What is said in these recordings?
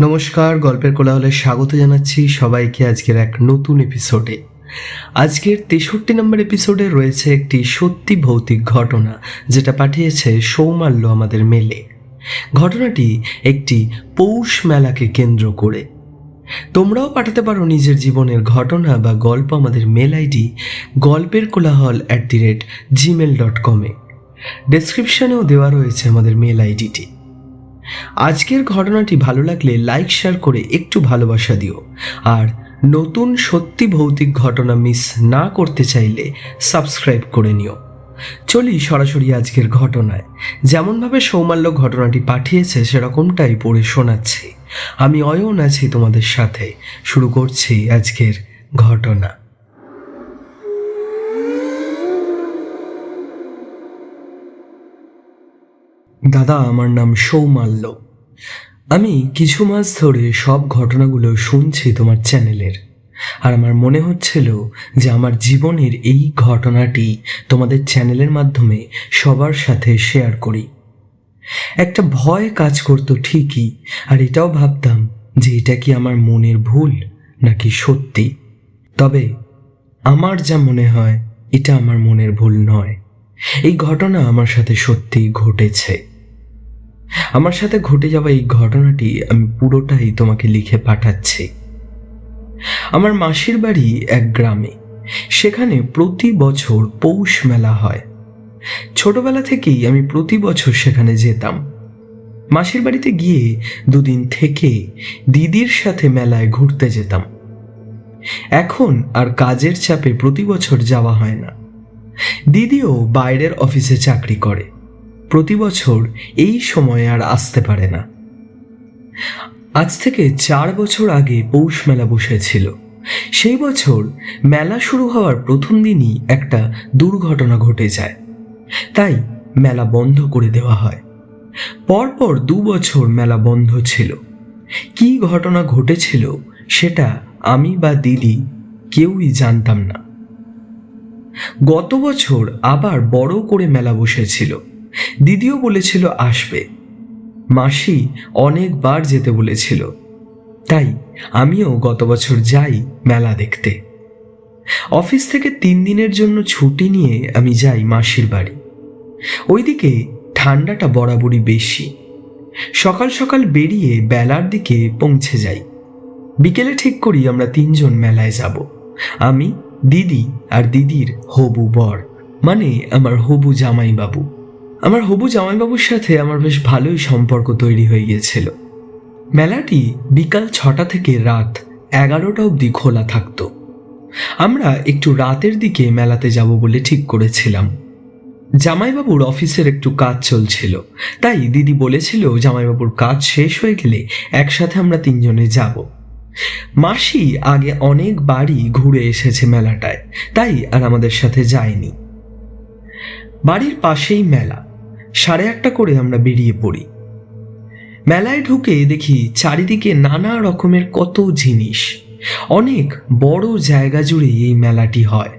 নমস্কার, গল্পের কোলাহলে স্বাগত জানাচ্ছি সবাইকে আজকের এক নতুন এপিসোডে। আজকের 63 নম্বর এপিসোডে রয়েছে একটি সত্যি ভৌতিক ঘটনা, যেটা পাঠিয়েছে সৌমাল্য আমাদের মেলে। ঘটনাটি একটি পৌষ মেলাকে কেন্দ্র করে। তোমরাও পাঠাতে পারো নিজের জীবনের ঘটনা বা গল্প আমাদের মেল আইডি গল্পের kolahal@gmail.com-এ। ডেসক্রিপশনেও দেওয়া রয়েছে আমাদের মেল আইডিটি। আজকের ঘটনাটি ভালো লাগলে লাইক শেয়ার করে একটু ভালোবাসা দিও, আর নতুন সত্যি ভৌতিক ঘটনা মিস না করতে চাইলে সাবস্ক্রাইব করে নিও। চলি সরাসরি আজকের ঘটনায়। যেমনভাবে সৌমাল্য ঘটনাটি পাঠিয়েছে সেরকমটাই পড়ে শোনাচ্ছি। আমি অয়ন আছি তোমাদের সাথে। শুরু করছি আজকের ঘটনা। দাদা, আমার নাম সৌমাল্য। আমি কিছু মাস ধরে সব ঘটনাগুলো শুনছি তোমার চ্যানেলের, আর আমার মনে হচ্ছিল যে আমার জীবনের এই ঘটনাটি তোমাদের চ্যানেলের মাধ্যমে সবার সাথে শেয়ার করি। একটা ভয় কাজ করতো ঠিকই, আর এটাও ভাবতাম যে এটা কি আমার মনের ভুল নাকি সত্যি। তবে আমার যা মনে হয় এটা আমার মনের ভুল নয়। এই ঘটনা আমার সাথে সত্যি ঘটেছে। আমার সাথে ঘটে যাওয়া এই ঘটনাটি আমি পুরোটাই তোমাকে লিখে পাঠাচ্ছি। আমার মাসির বাড়ি এক গ্রামে। সেখানে প্রতি বছর পৌষ মেলা হয়। ছোটবেলা থেকেই আমি প্রতি বছর সেখানে যেতাম। মাসির বাড়িতে গিয়ে দুদিন থেকে দিদির সাথে মেলায় ঘুরতে যেতাম। এখন আর কাজের চাপে প্রতি বছর যাওয়া হয় না। দিদিও বাইরের অফিসে চাকরি করে, প্রতি বছর এই সময় আর আসতে পারে না। আজ থেকে 4 বছর আগে পৌষ মেলা বসেছিল। সেই বছর মেলা শুরু হওয়ার প্রথম দিনই একটা দুর্ঘটনা ঘটে যায়, তাই মেলা বন্ধ করে দেওয়া হয়। পরপর 2 বছর মেলা বন্ধ ছিল। কি ঘটনা ঘটেছিল সেটা আমি বা দিদি কেউই জানতাম না। গত বছর আবার বড় করে মেলা বসেছিল। দিদিও বলেছিল আসবে, মাসি অনেকবার যেতে বলেছিল, তাই আমিও গত বছর যাই মেলা দেখতে। অফিস থেকে 3 দিনের জন্য ছুটি নিয়ে আমি যাই মাসির বাড়ি। ওইদিকে ঠান্ডাটা বরাবরই বেশি। সকাল সকাল বেরিয়ে বেলার দিকে পৌঁছে যাই। বিকেলে ঠিক করি আমরা 3 জন মেলায় যাব। আমি, দিদি আর দিদির হবু বর, মানে আমার হবু জামাইবাবু। আমার হবু জামাইবাবুর সাথে আমার বেশ ভালোই সম্পর্ক তৈরি হয়ে গিয়েছিল। মেলাটি বিকাল 6টা থেকে রাত 11টা অবধি খোলা থাকতো। আমরা একটু রাতের দিকে মেলাতে যাব বলে ঠিক করেছিলাম। জামাইবাবুর অফিসের একটু কাজ চলছিল, তাই দিদি বলেছিল জামাইবাবুর কাজ শেষ হয়ে গেলে একসাথে আমরা 3 জনে যাব। মাসি আগে অনেক বাড়ি ঘুরে এসেছে মেলাটায়, তাই আর আমাদের সাথে যায়নি। বাড়ির পাশেই মেলা। 1:30 করে আমরা বেরিয়ে পড়ি। মেলায় ঢুকে দেখি চারিদিকে নানা রকমের কত জিনিস। অনেক বড় জায়গা জুড়ে এই মেলাটি হয়।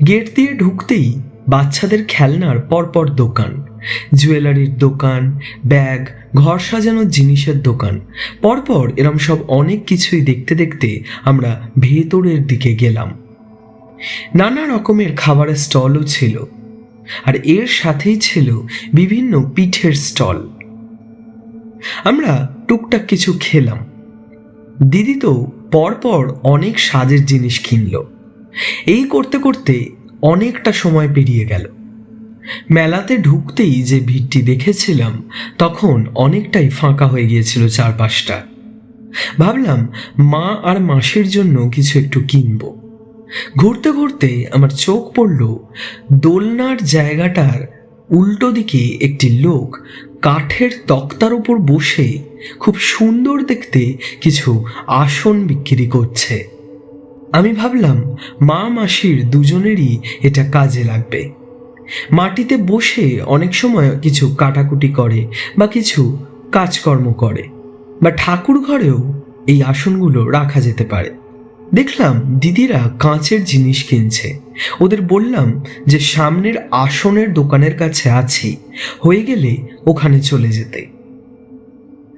গেট দিয়ে ঢুকতেই বাচ্চাদের খেলনার পরপর দোকান, জুয়েলারির দোকান, ব্যাগ, ঘর সাজানোর জিনিসের দোকান, পরপর এরম সব অনেক কিছুই দেখতে দেখতে আমরা ভেতরের দিকে গেলাম। নানা রকমের খাবারের স্টলও ছিল, আর এর সাথেই ছিল বিভিন্ন পিঠের স্টল। আমরা টুকটাক কিছু খেলাম। দিদি তো পরপর অনেক সাজের জিনিস কিনল। এই করতে করতে অনেকটা সময় পেরিয়ে গেল। মেলাতে ঢুকতেই যে ভিড়টি দেখেছিলাম তখন অনেকটাই ফাঁকা হয়ে গিয়েছিল চারপাশটা। ভাবলাম মা আর মাসির জন্য কিছু একটু কিনবো। ঘুরতে ঘুরতে আমার চোখ পড়ল দোলনার জায়গাটার উল্টো দিকে একটি লোক কাঠের তক্তার উপর বসে খুব সুন্দর দেখতে কিছু আসন বিক্রি করছে। আমি ভাবলাম মা মাসির দুজনেরই এটা কাজে লাগবে। মাটিতে বসে অনেক সময় কিছু কাটাকুটি করে বা কিছু কাজকর্ম করে, বা ঠাকুর ঘরেও এই আসনগুলো রাখা যেতে পারে। দেখলাম দিদিরা কাঁচের জিনিস কিনছে। ওদের বললাম যে সামনের আসনের দোকানের কাছে আছি, হয়ে গেলে ওখানে চলে যেতে।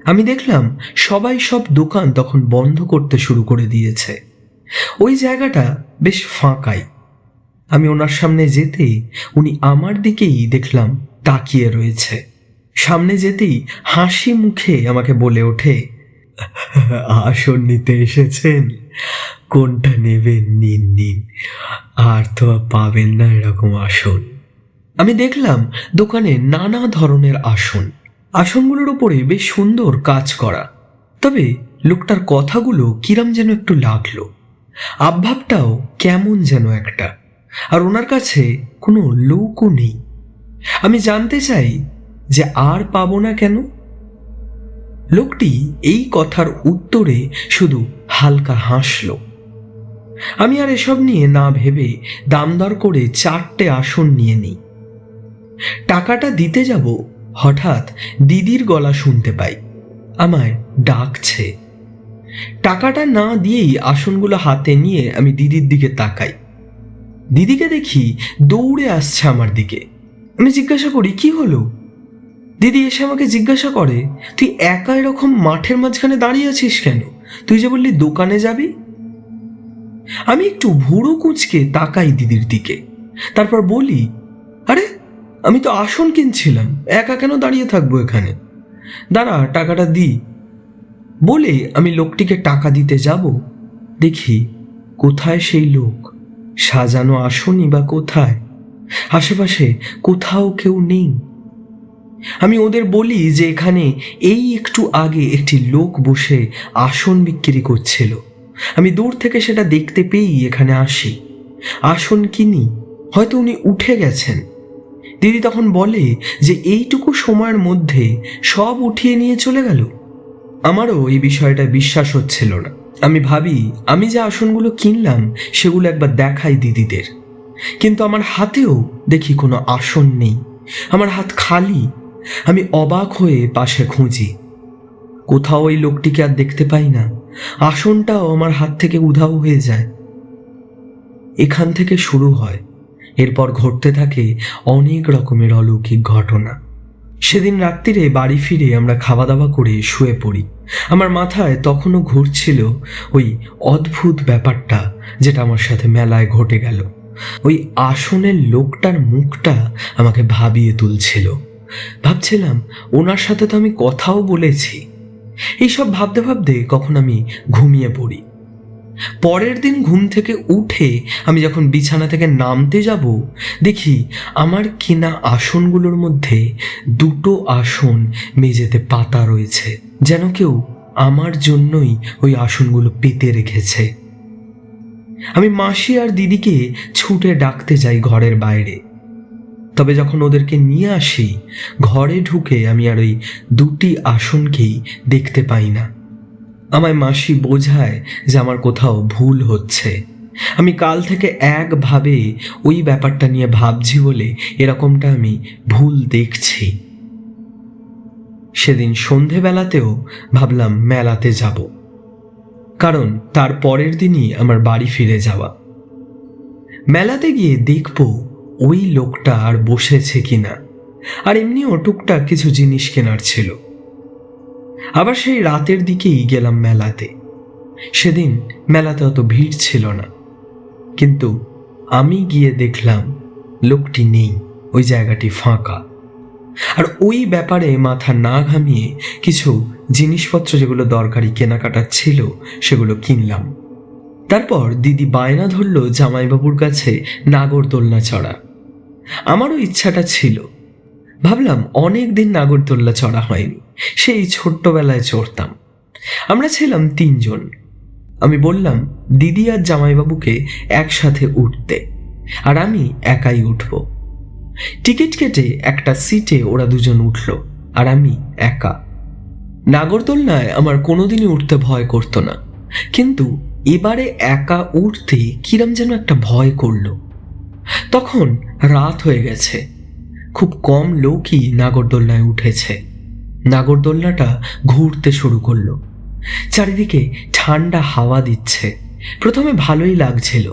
আমি দেখলাম সবাই সব দোকান তখন বন্ধ করতে শুরু করে দিয়েছে। ওই জায়গাটা বেশ ফাঁকাই। আমি ওনার সামনে যেতেই উনি আমার দিকেই দেখলাম তাকিয়ে রয়েছে। সামনে যেতেই হাসি মুখে আমাকে বলে ওঠে, আসন নিতে এসেছেন? কোনটা নেবেন নিন নিন, আর তো পাবেন না এরকম আসন। আমি দেখলাম দোকানে নানা ধরনের আসন। আসনগুলোর উপরে বেশ সুন্দর কাজ করা। তবে লোকটার কথাগুলো কিরম যেন একটু লাগলো, আবভাবটাও কেমন যেন একটা। আর ওনার কাছে কোনো লোকও নেই। আমি জানতে চাই যে আর পাবো না কেন? লোকটি এই কথার উত্তরে শুধু হালকা হাসল। আমি আর এসব নিয়ে না ভেবে দাম দর করে 4টে আসন নিয়ে নিই। টাকাটা দিতে যাব, হঠাৎ দিদির গলা শুনতে পাই, আমায় ডাকছে। টাকাটা না দিয়েই আসনগুলো হাতে নিয়ে আমি দিদির দিকে তাকাই। দিদিকে দেখি দৌড়ে আসছে আমার দিকে। আমি জিজ্ঞাসা করি, কি হলো? দিদি এসে আমাকে জিজ্ঞাসা করে, তুই একা এরকম মাঠের মাঝখানে দাঁড়িয়ে আছিস কেন? তুই যে বললি দোকানে যাবি। আমি একটু ভুরু কুঁচকে তাকাই দিদির দিকে, তারপর বলি, আরে আমি তো আসন কিনছিলাম, একা কেন দাঁড়িয়ে থাকবো এখানে? দাঁড়া, টাকাটা দি। বলে আমি লোকটিকে টাকা দিতে যাব, দেখি কোথায় সেই লোক? সাজানো আসনই বা কোথায়? আশেপাশে কোথাও কেউ নেই। আমি ওদের বলি যে এখানে এই একটু আগে একটি লোক বসে আসন বিক্রি করছিল। আমি দূর থেকে সেটা দেখতে পেয়েই এখানে আসি, আসন কিনি। হয়তো উনি উঠে গেছেন। দিদি তখন বলে যে এইটুকু সময়ের মধ্যে সব উঠিয়ে নিয়ে চলে গেল। আমারও এই বিষয়টা বিশ্বাস হচ্ছিল না। আমি ভাবি আমি যে আসনগুলো কিনলাম সেগুলো একবার দেখাই দিদিদের, কিন্তু আমার হাতেও দেখি কোনো আসন নেই, আমার হাত খালি। আমি অবাক হয়ে পাশে খুঁজি, কোথাও ওই লোকটিকে আর দেখতে পাই না। আসনটাও আমার হাত থেকে উধাও হয়ে যায়। এখান থেকে শুরু হয়, এরপর ঘটতে থাকে অনেক রকমের অলৌকিক ঘটনা। সেদিন রাত্রিরে বাড়ি ফিরে আমরা খাওয়া দাওয়া করে শুয়ে পড়ি। আমার মাথায় তখনও ঘুরছিল ওই অদ্ভুত ব্যাপারটা যেটা আমার সাথে মেলায় ঘটে গেল। ওই আসনের লোকটার মুখটা আমাকে ভাবিয়ে তুলছিল। ভাবছিলাম ওনার সাথে তো আমি কথাও বলেছি। এইসব ভাবতে ভাবতে কখন আমি ঘুমিয়ে পড়ি। পরের দিন ঘুম থেকে উঠে আমি যখন বিছানা থেকে নামতে যাব, দেখি আমার কেনা আসনগুলোর মধ্যে 2টো আসন মেঝেতে পাতা রয়েছে, যেন কেউ আমার জন্যই ওই আসনগুলো পেতে রেখেছে। আমি মাসি আর দিদিকে ছুটে ডাকতে যাই ঘরের বাইরে। তবে যখন ওদেরকে নিয়ে আসি, ঘরে ঢুকে আমি আর ওই 2টি আসনকেই দেখতে পাই না। আমায় মাসি বোঝায় যে আমার কোথাও ভুল হচ্ছে। আমি কাল থেকে একভাবে ওই ব্যাপারটা নিয়ে ভাবছি বলে এরকমটা আমি ভুল দেখছি। সেদিন সন্ধেবেলাতেও ভাবলাম মেলাতে যাব, কারণ তার পরের দিনই আমার বাড়ি ফিরে যাওয়া। মেলাতে গিয়ে দেখব ওই লোকটা আর বসেছে কিনা, আর এমনিও টুকটাক কিছু জিনিস কেনার ছিল। আবার সেই রাতের দিকেই গেলাম মেলাতে। সেদিন মেলাতে অত ভিড় ছিল না, কিন্তু আমি গিয়ে দেখলাম লোকটি নেই, ওই জায়গাটি ফাঁকা। আর ওই ব্যাপারে মাথা না ঘামিয়ে কিছু জিনিসপত্র যেগুলো দরকারি কেনাকাটার ছিল সেগুলো কিনলাম। তারপর দিদি বায়না ধরল জামাইবাবুর কাছে নাগরদোলনা চড়া। আমারও ইচ্ছাটা ছিল। ভাবলাম অনেক দিন নাগরদোলনা চড়া হয়নি, সেই ছোট্টবেলায় চড়তাম। আমরা ছিলাম 3 জন। আমি বললাম দিদি আর জামাইবাবুকে একসাথে উঠতে, আর আমি একাই উঠব। টিকিট কেটে একটা সিটে ওরা 2 জন উঠল, আর আমি একা। নাগরদোলনায় আমার কোনোদিনই উঠতে ভয় করতো না, কিন্তু এবারে একা উঠতে কিরম যেন একটা ভয় করলো। তখন রাত হয়ে গেছে, খুব কম লোকই নাগরদোলনায় উঠেছে। নাগরদোলনাটা ঘুরতে শুরু করলো, চারিদিকে ঠান্ডা হাওয়া দিচ্ছে। প্রথমে ভালোই লাগছিল।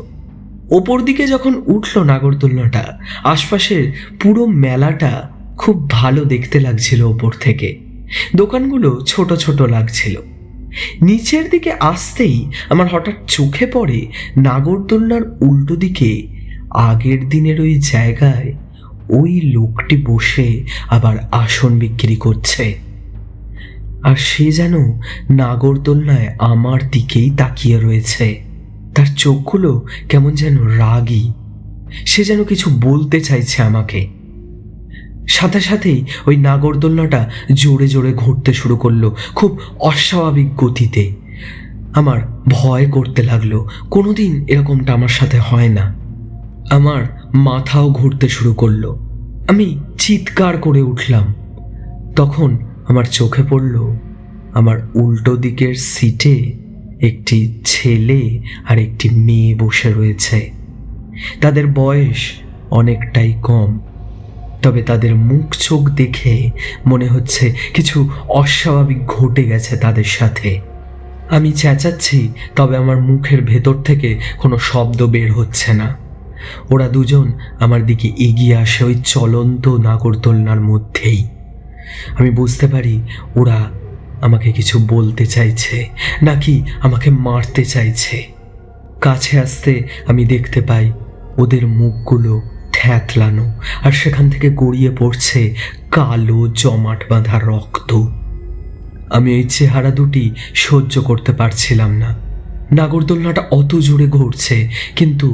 ওপর দিকে যখন উঠল নাগরদোলনাটা, আশপাশের পুরো মেলাটা খুব ভালো দেখতে লাগছিল ওপর থেকে। দোকানগুলো ছোট ছোট লাগছিল। নিচের দিকে আসতেই আমার হঠাৎ চোখে পড়ে নাগরদোলনার উল্টো দিকে আগের দিনের ওই জায়গায় ওই লোকটি বসে আবার আসন বিক্রি করছে। আর সে যেন নাগরদোলনায় আমার দিকেই তাকিয়ে রয়েছে। তার চোখগুলো কেমন যেন রাগী, সে যেন কিছু বলতে চাইছে আমাকে। সাথে সাথেই ওই নাগরদোলনাটা জোরে জোরে ঘুরতে শুরু করলো, খুব অস্বাভাবিক গতিতে। আমার ভয় করতে লাগলো, কোনোদিন এরকমটা আমার সাথে হয় না। আমার মাথাও ঘুরতে শুরু করলো, আমি চিৎকার করে উঠলাম। তখন আমার চোখে পড়ল আমার উল্টো দিকের সিটে একটি ছেলে আর একটি মেয়ে বসে রয়েছে। তাদের বয়স অনেকটাই কম, তবে তাদের মুখ চোখ দেখে মনে হচ্ছে কিছু অস্বাভাবিক ঘটে গেছে তাদের সাথে। আমি চেঁচাচ্ছি, তবে আমার মুখের ভেতর থেকে কোনো শব্দ বের হচ্ছে না। ওরা দুজন আমার দিকে এগিয়ে আসে ওই চলন্ত নাগরদোলনার মধ্যেই। আমি বুঝতে পারি ওরা আমাকে কিছু বলতে চাইছে নাকি আমাকে মারতে চাইছে। কাছে আসতে আমি দেখতে পাই ওদের মুখগুলো থ্যাতলানো, আর সেখান থেকে গড়িয়ে পড়ছে কালো জমাট বাঁধা রক্ত। আমি ওই চেহারা দুটি সহ্য করতে পারছিলাম না। নাগরদোলনাটা অত জোরে ঘুরছে, কিন্তু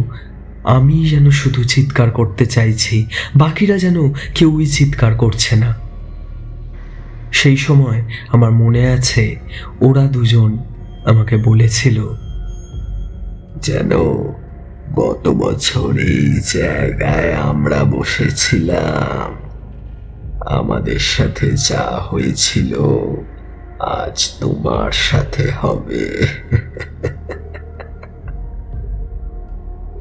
আমি যেন শুধু চিৎকার করতে চাইছি, বাকিরা যেন কেউই চিৎকার করছে না। সেই সময় আমার মনে আছে ওরা দুজন আমাকে বলেছিল, যেন গত বছর এই জায়গায় আমরা বসেছিলাম, আমাদের সাথে যা হয়েছিল আজ তোমার সাথে হবে।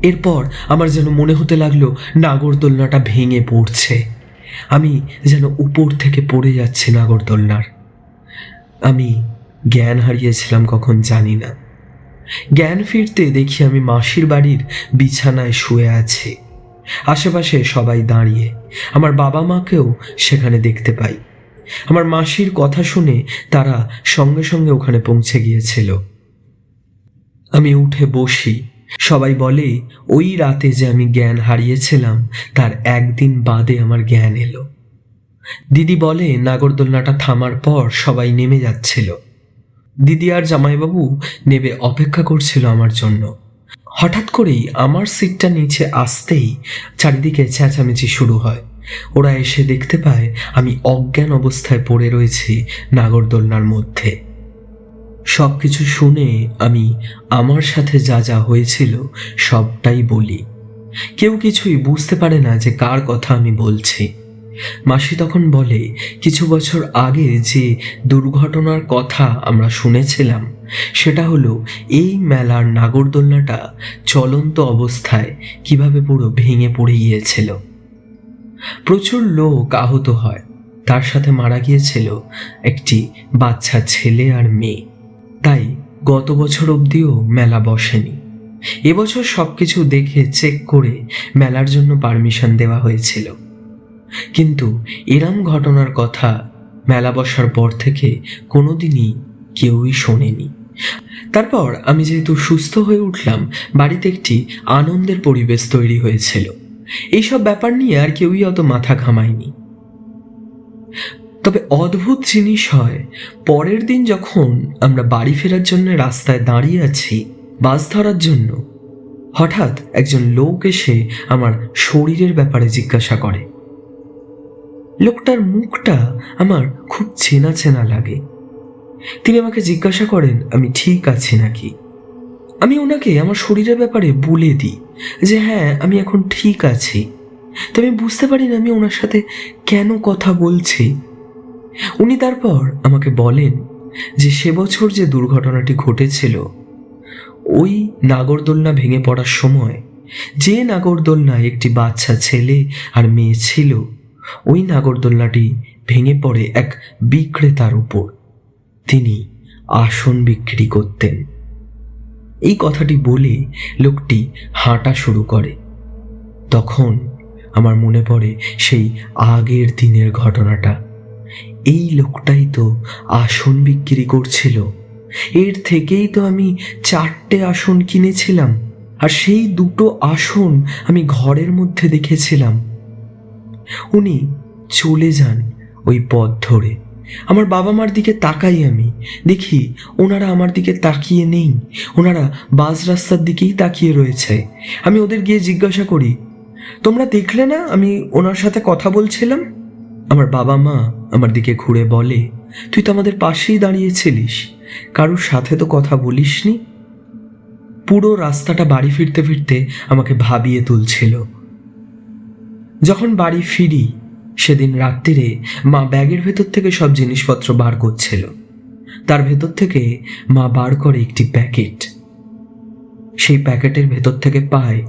এরপর আমার যেন মনে হতে লাগলো নাগরদোলনাটা ভেঙে পড়ছে, আমি যেন উপর থেকে পড়ে যাচ্ছি নাগরদোলনার। আমি জ্ঞান হারিয়েছিলাম কখন জানি না। জ্ঞান ফিরতে দেখি আমি মাসির বাড়ির বিছানায় শুয়ে আছি, আশেপাশে সবাই দাঁড়িয়ে। আমার বাবা মাকেও সেখানে দেখতে পাই। আমার মাসির কথা শুনে তারা সঙ্গে সঙ্গে ওখানে পৌঁছে গিয়েছিল। আমি উঠে বসি। সবাই বলে ওই রাতে যে আমি জ্ঞান হারিয়েছিলাম তার একদিন বাদে আমার জ্ঞান এলো। দিদি বলে নাগরদোলনাটা থামার পর সবাই নেমে যাচ্ছিল। দিদি আর জামাইবাবু নেমে অপেক্ষা করছিল আমার জন্য। হঠাৎ করেই আমার সিটটা নিচে আসতেই চারিদিকে চেঁচামেচি শুরু হয়। ওরা এসে দেখতে পায় আমি অজ্ঞান অবস্থায় পড়ে রয়েছি নাগরদোলনার মধ্যে। সব কিছু শুনে আমি আমার সাথে যা যা হয়েছিল সবটাই বলি। কেউ কিছুই বুঝতে পারে না যে কার কথা আমি বলছি। মাসি তখন বলে, কিছু বছর আগে যে দুর্ঘটনার কথা আমরা শুনেছিলাম সেটা হলো এই মেলার নাগরদোলনাটা চলন্ত অবস্থায় কিভাবে পুরো ভেঙে পড়ে গিয়েছিল। প্রচুর লোক আহত হয়, তার সাথে মারা গিয়েছিল একটি বাচ্চা ছেলে আর মেয়ে। তাই গত বছর অবধিও মেলা বসেনি। এবছর সবকিছু দেখে চেক করে মেলার জন্য পারমিশন দেওয়া হয়েছিল, কিন্তু এরম ঘটনার কথা মেলা বসার পর থেকে কোনোদিনই কেউই শোনেনি। তারপর আমি যেহেতু সুস্থ হয়ে উঠলাম, বাড়িতে একটি আনন্দের পরিবেশ তৈরি হয়েছিল। এইসব ব্যাপার নিয়ে আর কেউই অত মাথা ঘামায়নি। তবে অদ্ভুত জিনিস হয়, পরের দিন যখন আমরা বাড়ি ফেরার জন্য রাস্তায় দাঁড়িয়ে আছি বাস ধরার জন্য, হঠাৎ একজন লোক এসে আমার শরীরের ব্যাপারে জিজ্ঞাসা করে। লোকটার মুখটা আমার খুব চেনা চেনা লাগে। তিনি আমাকে জিজ্ঞাসা করেন আমি ঠিক আছি নাকি। আমি ওনাকে আমার শরীরের ব্যাপারে বলে দিই যে হ্যাঁ আমি এখন ঠিক আছি। তবে আমি বুঝতে পারি না আমি ওনার সাথে কেন কথা বলছি। উনি তারপর আমাকে বলেন যে সে বছর যে দুর্ঘটনাটি ঘটেছিল, ওই নাগরদোলনা ভেঙে পড়ার সময় যে নাগরদোলনায় একটি বাচ্চা ছেলে আর মেয়ে ছিল, ওই নাগরদোলনাটি ভেঙে পড়ে এক বিক্রেতার উপর। তিনি আসন বিক্রি করতেন। এই কথাটি বলে লোকটি হাঁটা শুরু করে। তখন আমার মনে পড়ে সেই আগের দিনের ঘটনাটা। এই লোকটাই তো আসন বিক্রি করছিল। এর থেকেই তো আমি 4টে আসন কিনেছিলাম, আর সেই 2টো আসন আমি ঘরের মধ্যে দেখেছিলাম। উনি চলে যান ওই পথ ধরে। আমার বাবা মার দিকে তাকাই, আমি দেখি ওনারা আমার দিকে তাকিয়ে নেই, ওনারা বাস রাস্তার দিকেই তাকিয়ে রয়েছে। আমি ওদের গিয়ে জিজ্ঞাসা করি, তোমরা দেখলে না আমি ওনার সাথে কথা বলছিলাম? আমার বাবা মা আমার দিকে ঘুরে বলে, তুই তো আমাদের পাশেই দাঁড়িয়েছিলিস, কারোর সাথে তো কথা বলিসনি। পুরো রাস্তাটা বাড়ি ফিরতে ফিরতে আমাকে ভাবিয়ে তুলছিল। যখন বাড়ি ফিরি সেদিন রাত্রিরে মা ব্যাগের ভেতর থেকে সব জিনিসপত্র বার করছিল। তার ভেতর থেকে মা বার করে একটি প্যাকেট। সেই প্যাকেটের ভেতর থেকে পায়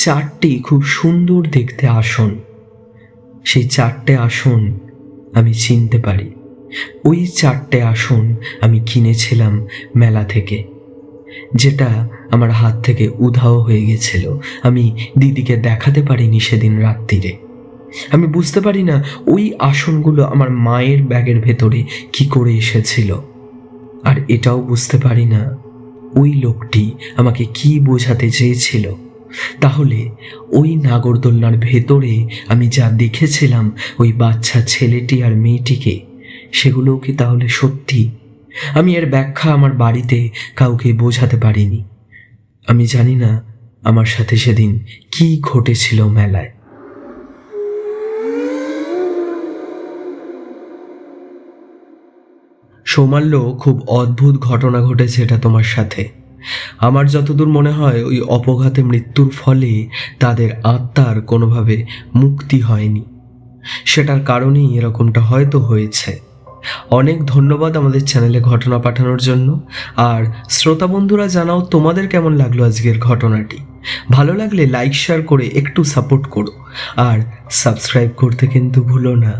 4টি খুব সুন্দর দেখতে আসন। সেই 4টে আসন আমি চিনতে পারি। ওই 4টে আসন আমি কিনেছিলাম মেলা থেকে, যেটা আমার হাত থেকে উধাও হয়ে গেছিল। আমি দিদিকে দেখাতে পারিনি সেদিন রাত্রিরে। আমি বুঝতে পারি না ওই আসনগুলো আমার মায়ের ব্যাগের ভেতরে কি করে এসেছিল। আর এটাও বুঝতে পারি না ওই লোকটি আমাকে কি বোঝাতে চেয়েছিল। তাহলে ওই নাগরদোলনার ভেতরে আমি যা দেখেছিলাম, ওই বাচ্চা ছেলেটি আর মেয়েটিকে, সেগুলোও কি তাহলে সত্যি? আমি এর ব্যাখ্যা আমার বাড়িতে কাউকে বোঝাতে পারিনি। আমি জানি না আমার সাথে সেদিন কি ঘটেছিল মেলায়। সৌমাল্য, খুব অদ্ভুত ঘটনা ঘটেছে এটা তোমার সাথে। আমার যতদূর মনে হয় ওই অপঘাতে মৃত্যুর ফলে তাদের আত্মার কোনোভাবে মুক্তি হয়নি, সেটার কারণেই এরকমটা হয়তো হয়েছে। অনেক ধন্যবাদ আমাদের চ্যানেলে ঘটনা পাঠানোর জন্য। আর শ্রোতা বন্ধুরা, জানাও তোমাদের কেমন লাগলো আজকের ঘটনাটি। ভালো লাগলে লাইক শেয়ার করে একটু সাপোর্ট করো, আর সাবস্ক্রাইব করতে কিন্তু ভুলো না।